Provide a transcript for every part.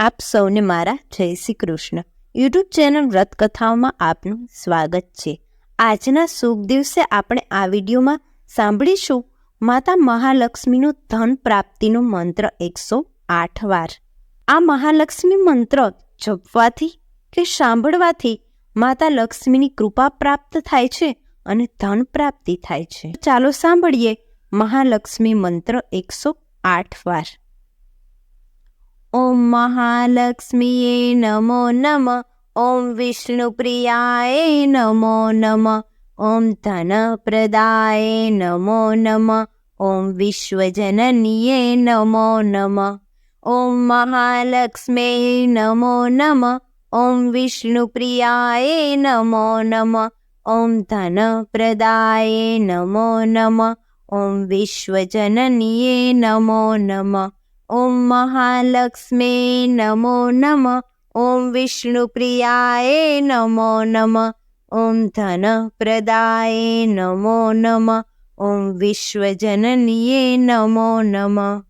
આપ સૌને મારા જય શ્રી કૃષ્ણ. યુટ્યુબ ચેનલ વ્રતકથાઓમાં આપનું સ્વાગત છે. આજના શુભ દિવસે આપણે આ વિડીયોમાં સાંભળીશું માતા મહાલક્ષ્મીનો ધન પ્રાપ્તિનો મંત્ર 108 વાર. આ મહાલક્ષ્મી મંત્ર જપવાથી કે સાંભળવાથી માતા લક્ષ્મીની કૃપા પ્રાપ્ત થાય છે અને ધન પ્રાપ્તિ થાય છે. ચાલો સાંભળીએ મહાલક્ષ્મી મંત્ર 108 વાર. ઓમ મહાલક્ષ્મીએ નમો નમઃ. ઓમ વિષ્ણુપ્રિયાય નમો નમઃ. ઓમ ધનપ્રદાય નમો નમઃ. ઓમ વિશ્વજનનીએ નમો નમઃ. ઓમ મહાલક્ષ્મીએ નમો નમઃ. ઓમ વિષ્ણુપ્રિયાય નમો નમઃ. ઓમ ધનપ્રદાય નમો નમઃ. ઓમ વિશ્વજનનીએ નમો નમઃ. ઓમ મહાલક્ષ્મી નમો નમઃ. ઓમ વિષ્ણુપ્રિયાય નમો નમઃ. ઓમ ધનપ્રદાય નમો નમઃ. ઓમ વિશ્વજનનીએ નમો નમઃ.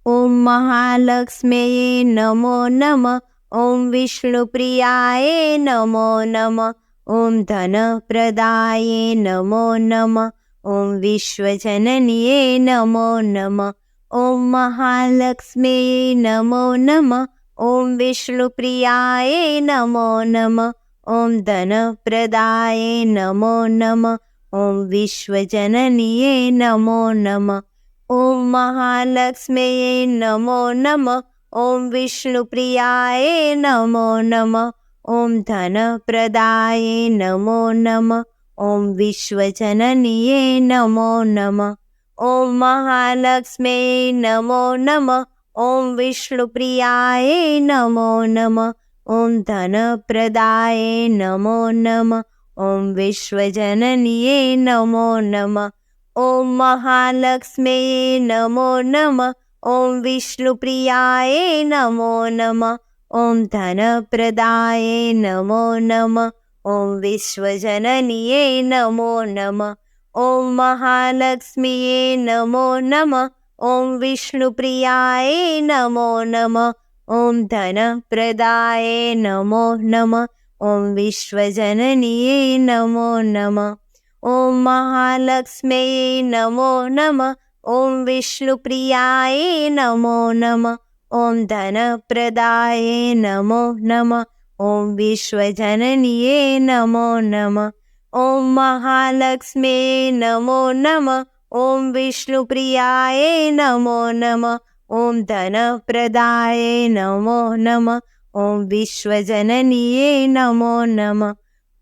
ઓમ મહાલક્ષ્મીએ નમો નમઃ. ઓમ વિષ્ણુપ્રિયાય નમો નમઃ. ઓમ ધનપ્રદાય નમો નમઃ. ઓમ વિશ્વજનનીએ નમો નમઃ. ઓમ મહાલક્ષ્મી નમો નમઃ. ઓમ વિષ્ણુપ્રિયાય નમો નમઃ. ઓમ ધનપ્રદાય નમો નમઃ. ઓમ વિશ્વજનનીએ નમો નમઃ. ઓમ મહાલક્ષ્મી નમો નમઃ. ઓમ વિષ્ણુપ્રિયાય નમો નમઃ. ઓમ ધનપ્રદાય નમો નમઃ. ઓમ વિશ્વજનનીએ નમો નમઃ. ઓમ મહાલક્ષ્મી નમો નમઃ. ઓમ વિષ્ણુપ્રિયાય નમો નમઃ. ઓમ ધનપ્રદાય નમો નમઃ. ઓમ વિશ્વજનનીએ નમો નમઃ. ઓમ મહાલક્ષ્મી નમો નમઃ. ઓમ વિષ્ણુપ્રિયાય નમો નમઃ. ઓમ ધનપ્રદાય નમો નમઃ. ઓમ વિશ્વજનનીએ નમો નમઃ. ઓમ મહાલક્ષ્મીએ નમો નમઃ. ઓમ વિષ્ણુપ્રિયાય નમો નમઃ. ઓમ ધનપ્રદાય નમો નમઃ. ઓમ વિશ્વજનનીએ નમો નમઃ. ઓમ મહાલક્ષ્મીએ નમો નમઃ. ઓમ વિષ્ણુપ્રિયાય નમો નમઃ. ઓમ ધનપ્રદાય નમો નમઃ. ઓમ વિશ્વજનનીએ નમો નમઃ. ઓમ મહાલક્ષ્મી નમો નમઃ. ઓમ વિષ્ણુપ્રિયાય નમો નમઃ. ઓમ ધનપ્રદાય નમો નમઃ. ઓમ વિશ્વજનનીએ નમો નમઃ.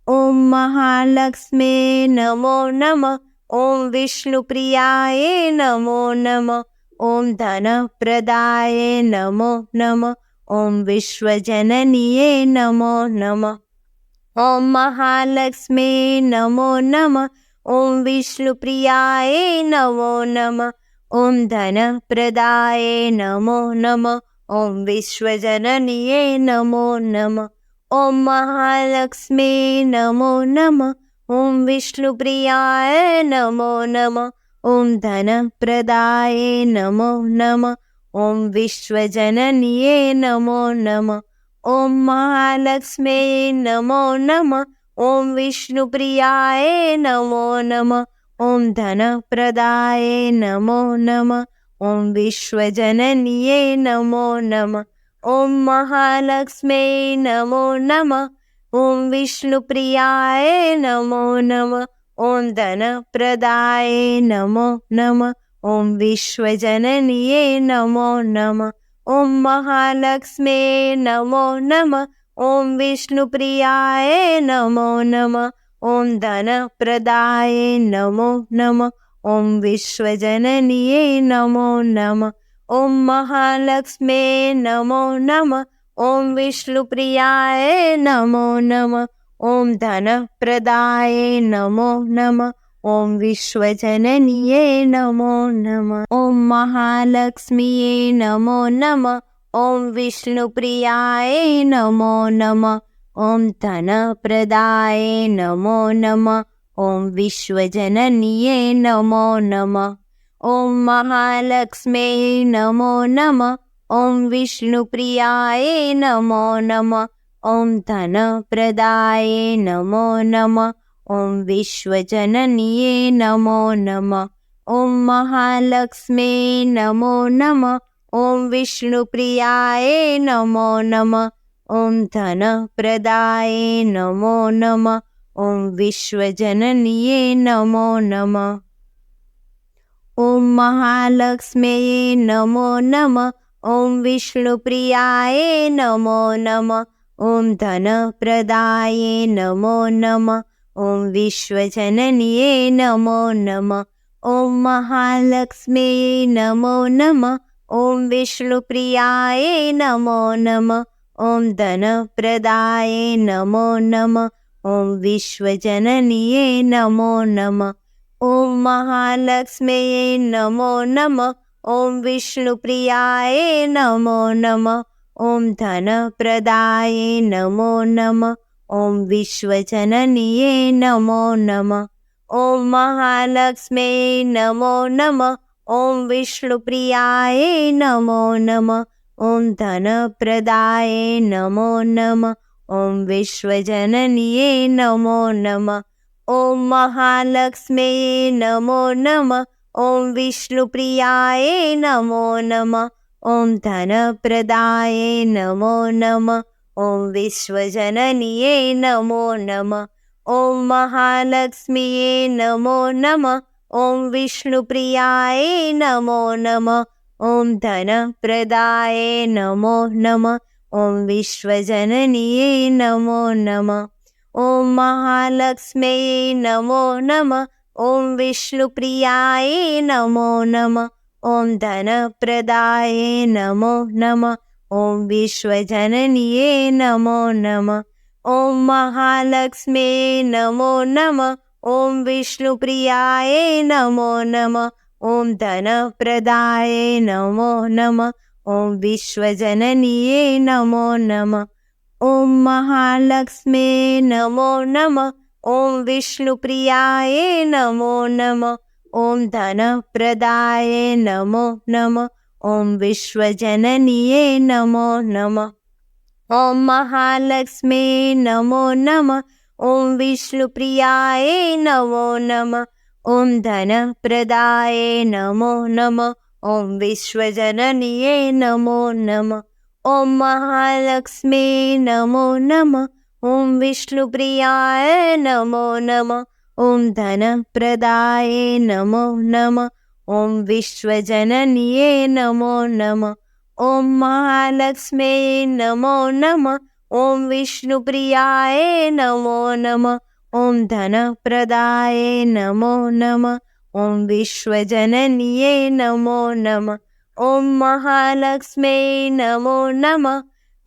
ઓમ મહાલક્ષ્મી નમો નમઃ. ઓમ વિષ્ણુપ્રિયાય નમો નમઃ. ઓમ ધનપ્રદાય નમો નમઃ. ઓમ વિશ્વજનનીએ નમો નમઃ. ઓમ મહાલક્ષ્મી નમો નમઃ. ઓમ વિષ્ણુપ્રિયાય નમો નમઃ. ઓમ ધનપ્રદાય નમો નમઃ. ઓમ વિશ્વજનનીએ નમો નમઃ. ઓમ મહાલક્ષ્મી નમો નમઃ. ઓમ વિષ્ણુપ્રિયાય નમો નમઃ. ઓમ ધનપ્રદાય નમો નમઃ. ઓમ વિશ્વજનનીએ નમો નમઃ. ઓમ મહાલક્ષ્મી નમો નમઃ. ઓમ વિષ્ણુપ્રિયાય નમો નમઃ. ઓમ ધનપ્રદાય નમો નમઃ. ઓમ વિશ્વજનનીએ નમો નમઃ. ઓમ મહાલક્ષ્મી નમો નમઃ. ઓમ વિષ્ણુપ્રિયાય નમો નમઃ. ઓમ ધનપ્રદાય નમો નમઃ. ઓમ વિશ્વજનનીએ નમો નમઃ. ઓમ મહાલક્ષ્મી નમો નમઃ. ઓમ વિષ્ણુપ્રિયાય નમો નમઃ. ઓમ ધનપ્રદાય નમો નમઃ. ઓમ વિશ્વજનનીએ નમો નમઃ. ઓમ મહાલક્ષ્મી નમો નમઃ. ઓમ વિષ્ણુપ્રિયાય નમો નમઃ. ઓમ ધનપ્રદાય નમો નમઃ. ઓમ વિશ્વજનનીએ નમો નમઃ. ઓમ મહાલક્ષ્મીએ નમો નમઃ. ઓમ વિષ્ણુપ્રિયાય નમો નમઃ. ઓમ ધનપ્રદાય નમો નમઃ. ઓમ વિશ્વજનનીએ નમો નમઃ. ઓમ મહાલક્ષ્મી નમો નમઃ. ॐ विष्णुप्रियाय नमो नमः। ॐ धनप्रदाय नमो नमः। ॐ विश्वजनन्ये नमो नमः। ॐ महालक्ष्मी नमो नमः। ॐ विष्णुप्रियाय नमो नमः। ॐ धनप्रदाय नमो नमः। ॐ विश्वजनन्ये नमो नमः। ॐ महालक्ष्म्यै नमो नमः। ॐ विष्णुप्रियाय नमो नमः। ॐ धनप्रदाय नमो नमः। ॐ विश्वजनन्ये नमो नमः। ॐ महालक्ष्म्यै नमो नमः। ॐ विष्णुप्रियाय नमो नमः। ॐ धनप्रदाय नमो नमः। ॐ विश्वजनन्ये नमो नमः। ॐ महालक्ष्म्यै नमो नमः। ॐ विष्णुप्रियाय नमो नमः। ॐ धनप्रदाय नमो नमः। ॐ विश्वजनन्ये नमो नमः। ॐ महालक्ष्म्यै नमो नमः। ॐ विष्णुप्रियाय नमो नमः। ॐ धनप्रदाय नमो नमः। ॐ विश्वजनन्ये नमो नमः। ॐ महालक्ष्म्यै नमो नमः। ॐ विष्णुप्रियाय नमो नमः। ॐ धनप्रदाय नमो नमः। ॐ विश्वजनन्ये नमो नमः। ॐ महालक्ष्म्यै नमो नमः। ॐ विष्णुप्रियाय नमो नमः। ॐ धनप्रदाय नमो नमः। ॐ विश्वजनन्ये नमो नमः। ॐ महालक्ष्म्यै नमो नमः। ॐ विष्णुप्रियाय नमो नमः। ॐ धनप्रदाय नमो नमः। ॐ विश्वजनन्ये नमो नमः। ॐ महालक्ष्म्यै नमो नमः। ॐ विष्णुप्रियाय नमो नमः। ॐ धनप्रदाय नमो नमः। ॐ विश्वजनन्ये नमो नमः। ॐ महालक्ष्म्यै नमो नमः। ॐ विष्णुप्रियाय नमो नमः। ॐ धनप्रदाय नमो नमः। ॐ विश्वजनन्ये नमो नमः। ॐ महालक्ष्म्यै नमो नमः। ॐ विष्णुप्रियाय नमो नमः। ॐ धनप्रदाय नमो नमः। ॐ विश्वजनन्ये नमो नमः। ॐ महालक्ष्म्यै नमो नमः। ॐ विष्णुप्रियाय नमो नमः। ॐ धनप्रदाय नमो नमः। ॐ विश्वजनन्ये नमो नमः। ॐ महालक्ष्म्यै नमो नमः। ॐ विष्णुप्रियाय नमो नमः। ॐ धनप्रदाय नमो नमः। ॐ विश्वजनन्ये नमो नमः। ॐ महालक्ष्म्यै नमो नमः।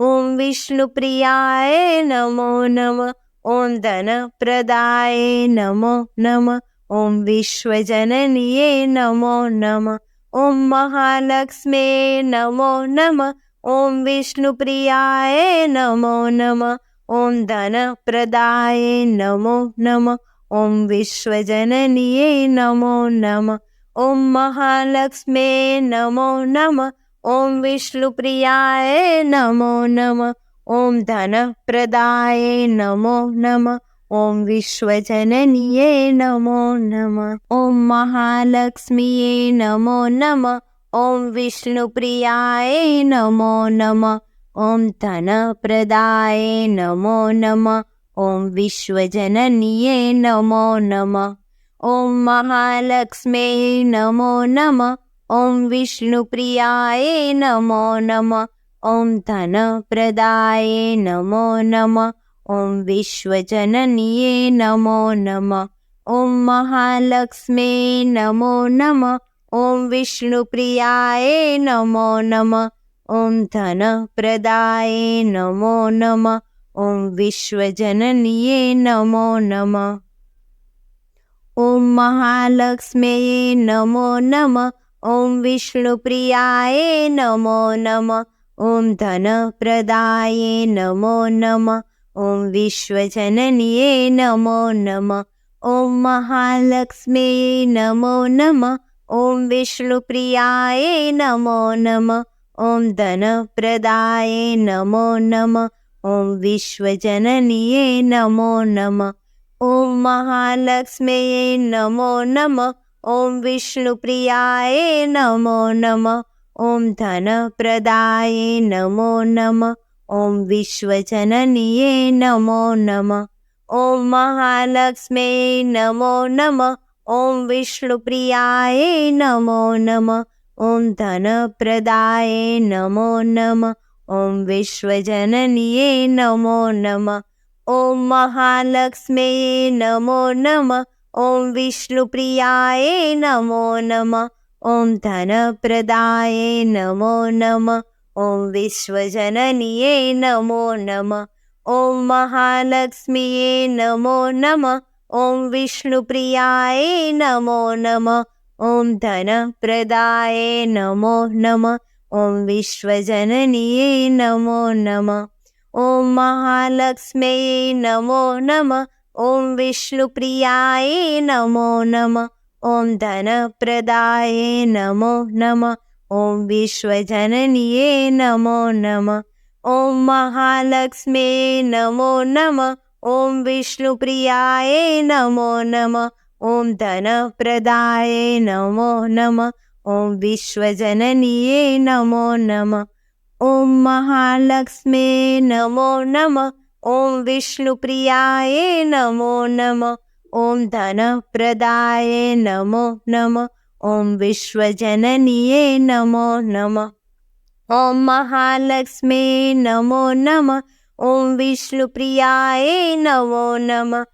ॐ विष्णुप्रियाय नमो नमः। ॐ धनप्रदाय नमो नमः। ॐ विश्वजनन्ये नमो नमः। ॐ महालक्ष्म्यै नमो नमः। ॐ विष्णुप्रियाय नमो नमः। ॐ धनप्रदाय नमो नमः। ॐ विश्वजनन्ये नमो नमः। ॐ महालक्ष्म्यै नमो नमः। ॐ विष्णुप्रियाय नमो नमः। ॐ धनप्रदाय नमो नमः। ॐ विश्वजनन्ये नमो नमः। ॐ महालक्ष्म्यै नमो नमः। ॐ विष्णुप्रियाय नमो नमः। ॐ धनप्रदाय नमो नमः। ॐ विश्वजनन्ये नमो नमः। ॐ महालक्ष्म्यै नमो नमः। ॐ विष्णुप्रियाय नमो नमः। ॐ धनप्रदाय नमो नमः। ॐ विश्वजनन्ये नमो नमः। ॐ महालक्ष्म्यै नमो नमः। ॐ विष्णुप्रियाय नमो नमः। ॐ धनप्रदाय नमो नमः। ॐ विश्वजनन्ये नमो नमः। ॐ महालक्ष्म्यै नमो नमः। ॐ विष्णुप्रियाय नमो नमः। ॐ धनप्रदाय नमो नमः। ॐ विश्वजनन्ये नमो नमः। ॐ महालक्ष्म्यै नमो नमः। ॐ विष्णुप्रियाय नमो नमः। ॐ धनप्रदाये नमो नमः। ॐ विश्वजनन्ये नमो नमः। ॐ महालक्ष्म्यै नमो नमः। ॐ विष्णुप्रियाय नमो नमः। ॐ धनप्रदाये नमो नमः। ॐ विश्वजनन्ये नमो नमः। ॐ महालक्ष्म्यै नमो नमः। ॐ विष्णुप्रियाय नमो नमः। ॐ धनप्रदाये नमो नमः। ॐ विश्वजनन्ये नमो नमः। ॐ महालक्ष्म्यै नमो नमः। ॐ विष्णुप्रियाय नमो नमः। ॐ धनप्रदाये नमो नमः। ॐ विश्वजनन्ये नमो नमः। ॐ महालक्ष्म्यै नमो नमः। ॐ विष्णुप्रियाय नमो नमः। ॐ धनप्रदाये नमो नमः। ॐ विश्वजनन्ये नमो नमः। ॐ महालक्ष्म्यै नमो नमः। ॐ विष्णुप्रियाय नमो नमः। ॐ धनप्रदाये नमो नमः। ॐ विश्वजनन्ये नमो नमः। ॐ महालक्ष्म्यै नमो नमः। ॐ विष्णुप्रियाय नमो नमः। ॐ धनप्रदाये नमो नमः। ॐ विश्वजनन्ये नमो नमः। ॐ महालक्ष्म्यै नमो नमः। ॐ विष्णुप्रियाय नमो नमः। ॐ धनप्रदाये नमो नमः। ॐ विश्वजनन्ये नमो नमः। ॐ महालक्ष्म्यै नमो नमः। ॐ विष्णुप्रियाय नमो नमः।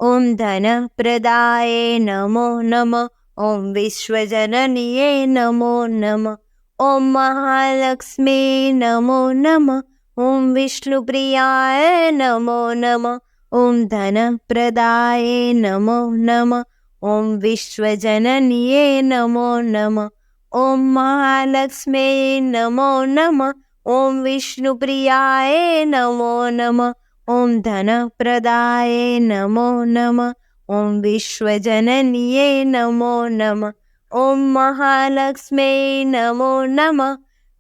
ॐ धनप्रदाये नमो नमः। ॐ विश्वजनन्ये नमो नमः। ॐ महालक्ष्म्यै नमो नमः। ॐ विष्णुप्रियाय नमो नमः। ॐ धनप्रदाये नमो नमः। ॐ विश्वजनन्ये नमो नमः। ॐ महालक्ष्म्यै नमो नमः। ॐ विष्णुप्रियाय नमो नमः। ॐ धनप्रदाये नमो नमः। ॐ विश्वजनन्ये नमो नमः। ॐ महालक्ष्म्यै नमो नमः।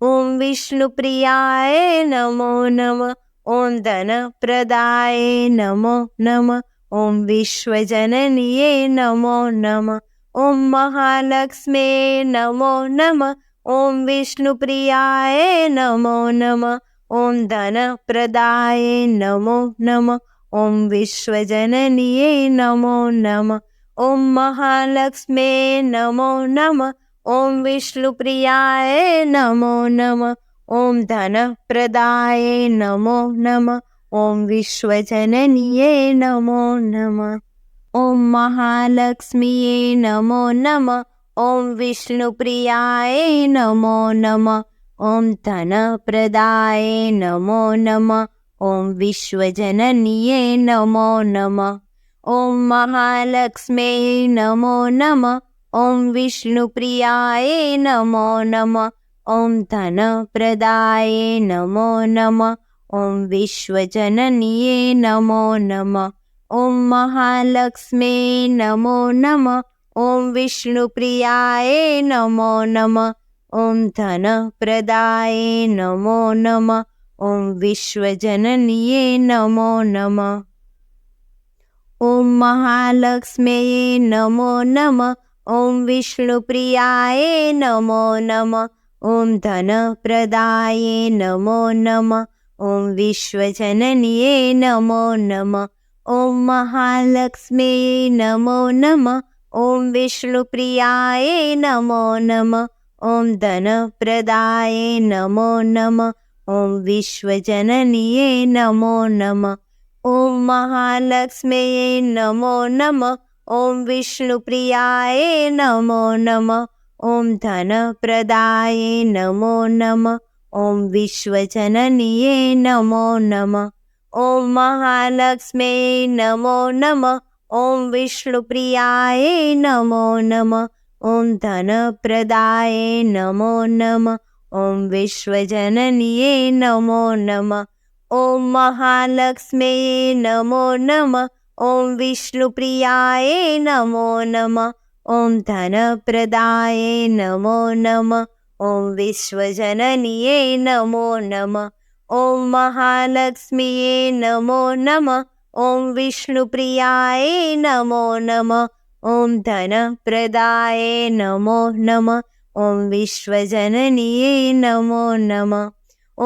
ॐ विष्णुप्रियाय नमो नमः। ॐ धनप्रदाये नमो नमः। ॐ विश्वजनन्ये नमो नमः। ॐ महालक्ष्म्यै नमो नमः। ॐ विष्णुप्रियाय नमो नमः। ॐ धनप्रदाये नमो नमः। ॐ विश्वजनन्ये नमो नमः। ॐ महालक्ष्म्यै नमो नमः। ॐ विष्णुप्रियाय नमो नमः। ॐ धनप्रदाये नमो नमः। ॐ विश्वजनन्ये नमो नमः। ॐ महालक्ष्म्यै नमो नमः। ॐ विष्णुप्रियाय नमो नमः। ॐ धनप्रदाये नमो नमः। ॐ विश्वजनन्ये नमो नमः। ॐ महालक्ष्म्यै नमो नमः। ॐ विष्णुप्रियाय नमो नमः। ॐ धनप्रदाये नमो नमः। ॐ विश्वजनन्ये नमो नमः। ॐ महालक्ष्म्यै नमो नमः। ॐ विष्णुप्रियाय नमो नमः। ॐ धनप्रदाये नमो नमः। ॐ विश्वजनन्ये नमो नमः। ॐ महालक्ष्म्यै नमो नमः। ॐ विष्णुप्रियाय नमो नमः। ॐ धनप्रदाये नमो नमः। ॐ विश्वजनन्ये नमो नमः। ॐ महालक्ष्म्यै नमो नमः। ॐ विष्णुप्रियाय नमो नमः। ॐ धनप्रदाये नमो नमः। ॐ विश्वजनन्ये नमो नमः। ॐ महालक्ष्म्यै नमो नमः। ॐ विष्णुप्रियाय नमो नमः। ॐ धनप्रदाये नमो नमः। ॐ विश्वजनन्ये नमो नमः। ॐ महालक्ष्म्यै नमो नमः। ॐ विष्णुप्रियाय नमो नमः। ॐ धनप्रदाये नमो नमः। ॐ विश्वजनन्ये नमो नमः। ॐ महालक्ष्म्यै नमो नमः। ॐ विष्णुप्रियाय नमो नमः। ॐ धनप्रदाये नमो नमः। ॐ विश्वजनन्ये नमो नमः। ॐ महालक्ष्म्यै नमो नमः। ॐ विष्णुप्रियाय नमो नमः। ॐ धनप्रदाय नमो नमः। ॐ विश्वजनन्ये नमो नमः।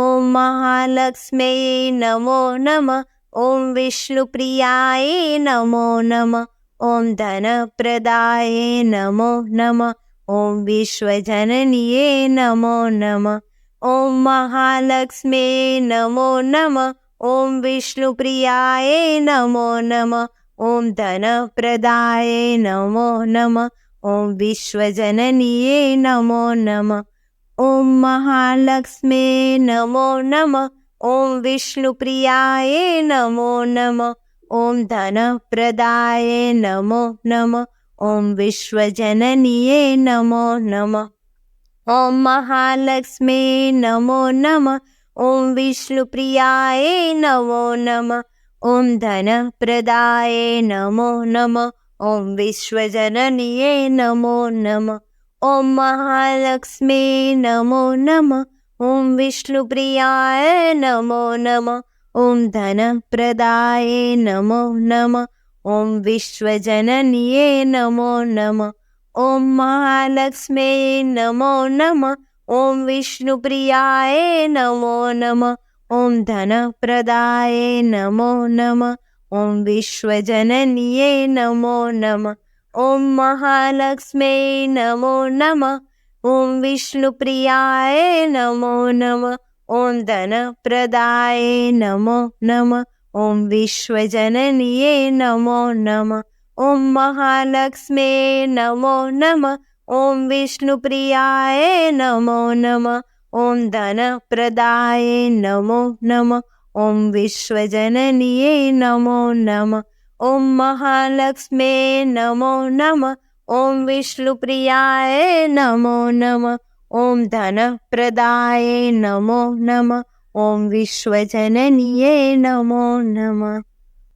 ॐ महालक्ष्म्यै नमो नमः। ॐ विष्णुप्रियाय नमो नमः। ॐ धनप्रदाय नमो नमः। ॐ विश्वजनन्ये नमो नमः। ॐ महालक्ष्म्यै नमो नमः। ॐ विष्णुप्रियाय नमो नमः। ॐ धनप्रदाय नमो नमः। ॐ विश्वजनन्ये नमो नमः। ॐ महालक्ष्म्यै नमो नमः। ॐ विष्णुप्रियाय नमो नमः। ॐ धनप्रदाय नमो नमः। ॐ विश्वजनन्ये नमो नमः। ॐ महालक्ष्म्यै नमो नमः। ॐ विष्णुप्रियाय नमो नमः। ॐ धनप्रदाय नमो नमः। ॐ विश्वजनन्ये नमो नमः। ॐ महालक्ष्म्यै नमो नमः। ॐ विष्णुप्रियाय नमो नमः। ॐ धनप्रदाय नमो नमः। ॐ विश्वजनन्ये नमो नमः। ॐ महालक्ष्म्यै नमो नमः। ॐ विष्णुप्रियाय नमो नमः। ॐ धनप्रदाय नमो नमः। ॐ विश्वजनन्ये नमो नमः। ॐ महालक्ष्म्यै नमो नमः। ॐ विष्णुप्रियाय नमो नमः। ॐ धनप्रदाय नमो नमः। ॐ विश्वजनन्ये नमो नमः। ॐ महालक्ष्म्यै नमो नमः। ॐ विष्णुप्रियाय नमो नमः। ॐ धनप्रदाय नमो नमः। ॐ विश्वजनन्ये नमो नमः। ॐ महालक्ष्म्यै नमो नमः। ॐ विष्णुप्रियाय नमो नमः। ॐ धनप्रदाय नमो नमः। ॐ विश्वजनन्ये नमो नमः।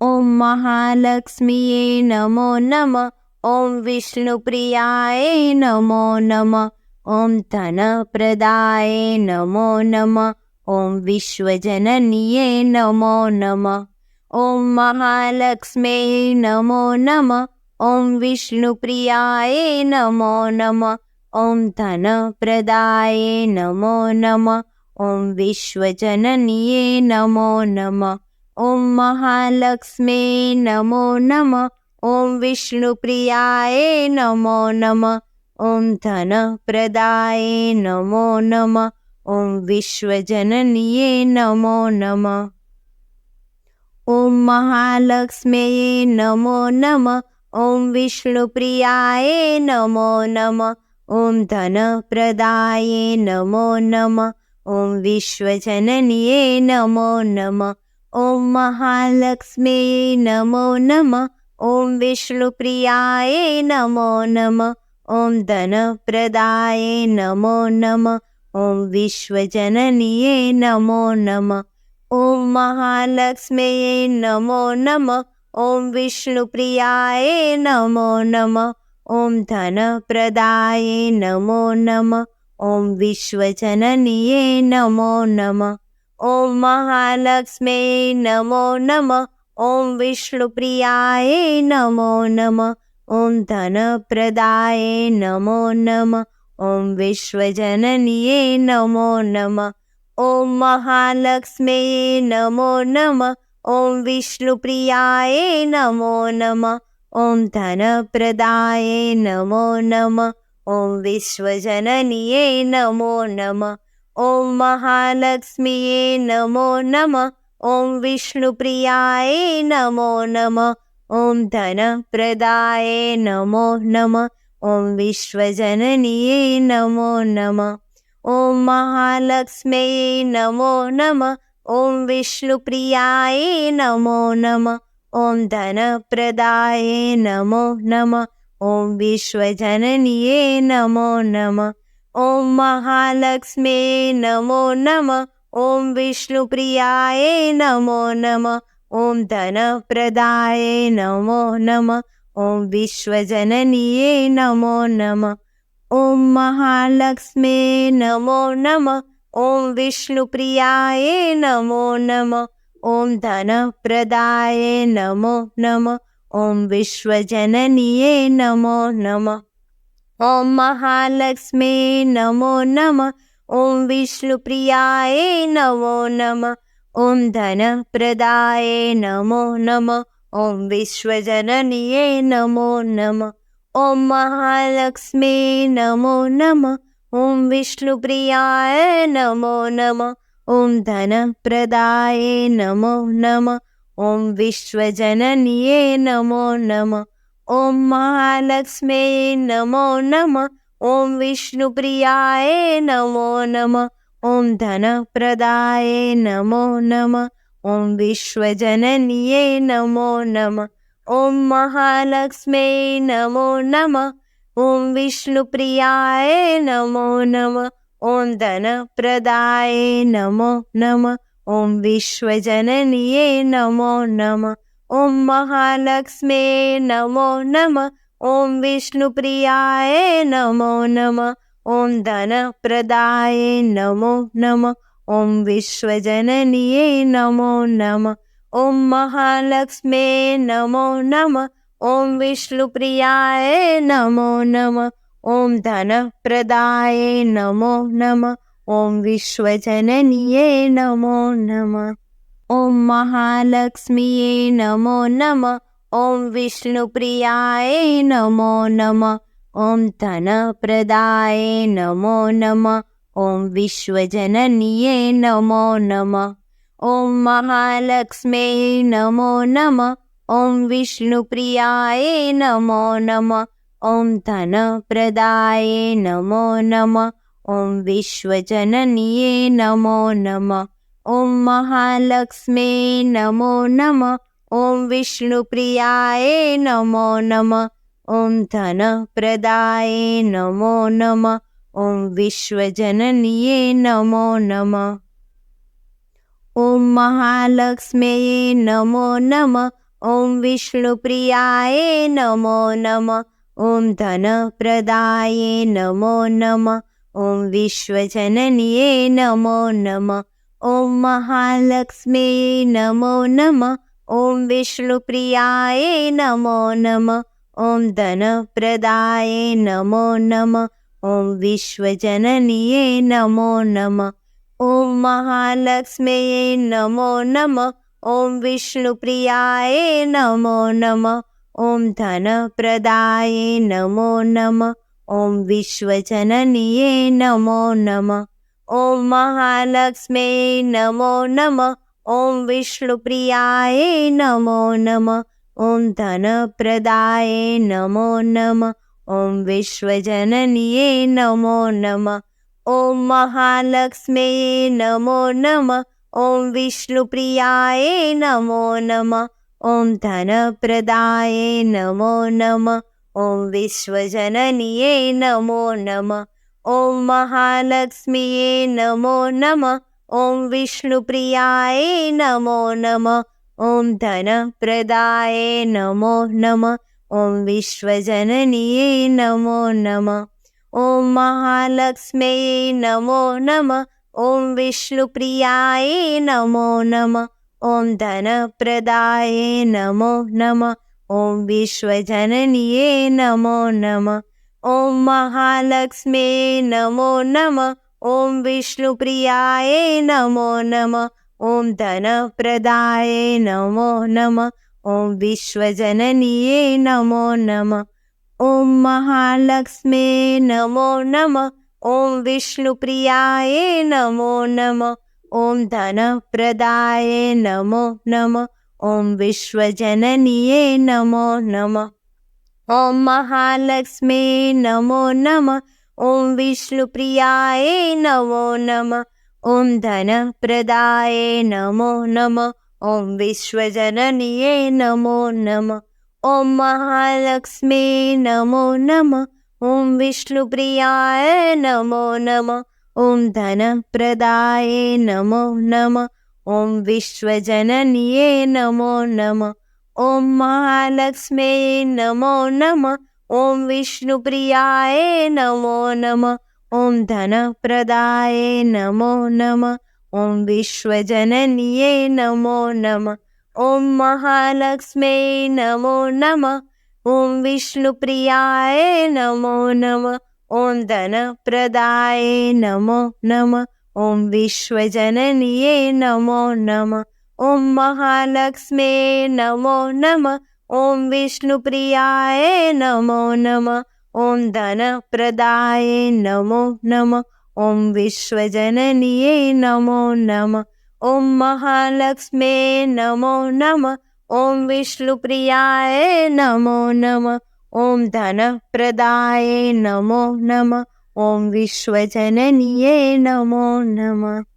ॐ महालक्ष्म्यै नमो नमः। ॐ विष्णुप्रियाय नमो नमः। ॐ धनप्रदाय नमो नमः। ॐ विश्वजनन्ये नमो नमः। ॐ महालक्ष्म्यै नमो नमः। ॐ विष्णुप्रियाय नमो नमः। ॐ धनप्रदाय नमो नमः। ॐ विश्वजनन्ये नमो नमः। ॐ महालक्ष्म्यै नमो नमः। ॐ विष्णुप्रियाय नमो नमः। ॐ धनप्रदाय नमो नमः। ॐ विश्वजनन्ये नमो नमः। ॐ महालक्ष्म्यै नमो नमः। ॐ विष्णुप्रियाय नमो नमः। ॐ धनप्रदाय नमो नमः। ॐ विश्वजनन्ये नमो नमः। ॐ महालक्ष्म्यै नमो नमः। ॐ विष्णुप्रियाय नमो नमः। ॐ धनप्रदाय नमो नमः। ॐ विश्वजनन्ये नमो नमः। ॐ महालक्ष्म्यै नमो नमः। ॐ विष्णुप्रियाय नमो नमः। ॐ धनप्रदाय नमो नमः। ॐ विश्वजनन्ये नमो नमः। ॐ महालक्ष्म्यै नमो नमः। ॐ विष्णुप्रियाय नमो नमः। ॐ धनप्रदाय नमो नमः। ॐ विश्वजनन्ये नमो नमः। ॐ महालक्ष्म्यै नमो नमः। ॐ विष्णुप्रियाय नमो नमः। ॐ धनप्रदाय नमो नमः। ॐ विश्वजनन्ये नमो नमः। ॐ महालक्ष्म्यै नमो नमः। ॐ विष्णुप्रियाय नमो नमः। ॐ धनप्रदाय नमो नमः। ॐ विश्वजनन्ये नमो नमः। ॐ महालक्ष्म्यै नमो नमः। ॐ विष्णुप्रियाय नमो नमः। ॐ धनप्रदाय नमो नमः। ॐ विश्वजनन्ये नमो नमः। ॐ महालक्ष्म्यै नमो नमः। ॐ विष्णुप्रियाय नमो नमः। ॐ धनप्रदाय नमो नमः। ॐ विश्वजनन्ये नमो नमः। ॐ महालक्ष्मे नमो नमः। ॐ विष्णुप्रियाये नमो नमः। ॐ धनप्रदाये नमो नमः। ॐ विश्वजननिये नमो नमः। ॐ महालक्ष्मे नमो नमः। ॐ विष्णुप्रियाये नमो नमः। ॐ धनप्रदाये नमो नमः। ॐ विश्वजननिये नमो नमः। ॐ महालक्ष्मे नमो नमः। ॐ विष्णुप्रियाय नमो नमः। ॐ धनप्रदाये नमो नमः। ॐ विश्वजननिये नमो नमः। ॐ महालक्ष्मे नमो नमः। ॐ विष्णुप्रियाय नमो नमः। ॐ धनप्रदाये नमो नमः। ॐ विश्वजननिये नमो नमः। ॐ महालक्ष्मे नमो नमः। ॐ विष्णुप्रियाय नमो नमः। ॐ धनप्रदाये नमो नमः। ॐ विश्वजननिये नमो नमः। ॐ महालक्ष्मे नमो नमः। ॐ विष्णुप्रियाय नमो नमः। ॐ धनप्रदाये नमो नमः। ॐ विश्वजननिये नमो नमः। ॐ महालक्ष्मे नमो नमः। ॐ विष्णुप्रियाय नमो नमः। ॐ धनप्रदाये नमो नमः। ॐ विश्वजननिये नमो नमः। ॐ महालक्ष्मीये नमो नमः। ॐ विष्णुप्रियाय नमो नमः। ॐ धनप्रदाये नमो नमः। ॐ विश्वजननिये नमो नमः। ॐ महालक्ष्मे नमो नमः। ॐ विष्णुप्रियाय नमो नमः। ॐ धनप्रदाये नमो नमः। ॐ विश्वजननिये नमो नमः। ॐ महालक्ष्मे नमो नमः। ॐ विष्णुप्रियाय नमो नमः। ॐ धनप्रदाये नमो नमः। ॐ विश्वजननिये नमो नमः। ॐ महालक्ष्मे नमो नमः। ॐ विष्णुप्रियाय नमो नमः। ॐ धनप्रदाये नमो नमः। ॐ विश्वजननिये नमो नमः। ॐ महालक्ष्मे नमो नमः। ॐ विष्णुप्रियाय नमो नमः। ॐ धनप्रदाये नमो नमः। ॐ विश्वजननिये नमो नमः। ॐ महालक्ष्मे नमो नमः। ॐ विष्णुप्रियाय नमो नमः। ॐ धनप्रदाये नमो नमः। ॐ विश्वजननिये नमो नमः। ॐ महालक्ष्मे नमो नमः। ॐ विष्णुप्रियाय नमो नमः। ॐ धनप्रदाये नमो नमः। ॐ विश्वजननिये नमो नमः। ॐ महालक्ष्मे नमो नमः। ॐ विष्णुप्रियाय नमो नमः। ॐ धनप्रदाये नमो नमः। ॐ विश्वजननिये नमो नमः। ॐ महालक्ष्मीये नमो नमः। ॐ विष्णुप्रियाय नमो नमः। ॐ धनप्रदाये नमो नमः। ॐ विश्वजननिये नमो नमः। ॐ महालक्ष्मे नमो नमः। ॐ विष्णुप्रियाय नमो नमः। ॐ धनप्रदाये नमो नमः। ॐ विश्वजननिये नमो नमः। ॐ महालक्ष्मे नमो नमः। ॐ विष्णुप्रियाय नमो नमः। ॐ धनप्रदाये नमो नमः। ॐ विश्वजननिये नमो नमः। ॐ महालक्ष्मे नमो नमः। ॐ विष्णुप्रियाय नमो नमः। ॐ धनप्रदाये नमो नमः। ॐ विश्वजननिये नमो नमः। ॐ महालक्ष्मे नमो नमः। ॐ विष्णुप्रियाय नमो नमः। ॐ धनप्रदाये नमो नमः। ॐ विश्वजननिये नमो नमः। ॐ महालक्ष्मे नमो नमः। ॐ विष्णुप्रियाय नमो नमः। ॐ धनप्रदाये नमो नमः। ॐ विश्वजननिये नमो नमः। ॐ महालक्ष्मे नमो नमः। ઓમ વિષ્ણુપ્રિયાય નમો નમઃ. ઓમ ધનપ્રદાય નમો નમઃ. ઓમ વિશ્વજનનીય નમો નમઃ. ઓમ મહાલક્ષ્મ્यै નમો નમઃ. ઓમ વિષ્ણુપ્રિયાય નમો નમઃ. ઓમ ધનપ્રદાય નમો નમઃ. ઓમ વિશ્વજનનીય નમો નમઃ. ઓમ મહાલક્ષ્મ્यै નમો નમઃ. ઓમ વિષ્ણુપ્રિયાય નમો નમઃ. ઓમ ધનપ્રદાય નમો નમઃ. ઓમ વિશ્વજનનીય નમો નમઃ. ઓમ મહાલક્ષ્મ્यै નમો નમઃ. ઓમ વિષ્ણુપ્રિયાય નમો નમઃ. ઓમ ધનપ્રદાય નમો નમઃ. ઓમ વિશ્વજનનીય નમો નમઃ.